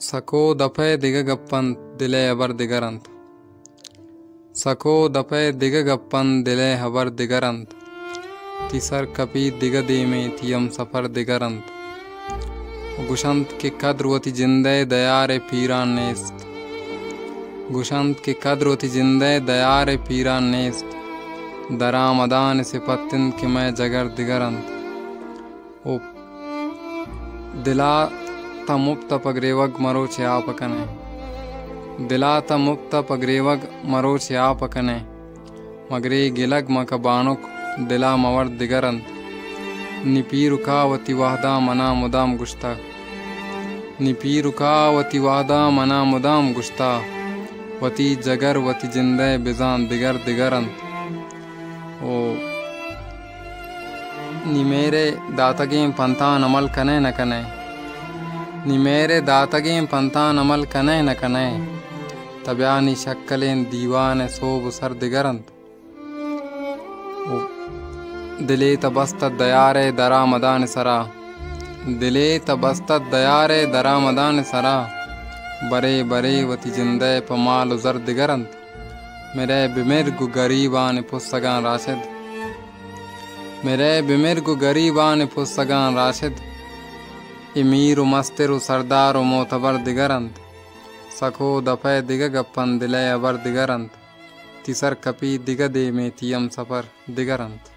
सको दफे दिग गप्पन दिले अबर दिगरंत। सको दफे दिग गप्पन दिले हबर दिगरंत। तिसर कपी दिग दीमे तियम सफर दिगरंत। गुशंत के कद्र वति जिंदे दयारे पीरान नेस्त। गुशंत के कद्र वति जिंदे दयारे पीरान नेस्त। दरा मदान से पत्तिन के मैं जगर दिगरंत। ओ दिला ता मुक्त पगरेवग मरो छ्यापकने। दिला ता मुक्त पगरेवग मरो छ्यापकने। मगरे गिलग मकबानुक दिला मवर दिगरंत। निपीरुका वति वाहदा मना मुदाम गुश्ता। निपीरुका वति वाहदा मना मुदाम गुश्ता। वति जगर वति जिंदे बिजान दिगर दिगरंत। ओ नि मेरे दातगें पंतान अमल कने न कने। नि मेरे दातगें पंतान अमल कने न कने। तब्यानी शक्कलें दीवान सोब सर दिगरंत। दिले तबस्त दयारे दरा मदान सरा। दिले तबस्त दयारे दरा मदान सरा। बरे बरे वति जिंदे पमाल उजर दिगरंत। मेरे बिमिर्गु गरीबान पुस्तगान राशिद। मेरे बिमिर्गु गरीबान पुस्तगान राशिद। इमीरु मस्तिरु सरदारु मोतबर दिगरंत। सखो दफे दिग गप्पन दिले अबर दिगरंत। तिसर कपी दिग दे में तियम सफर दिगरंत।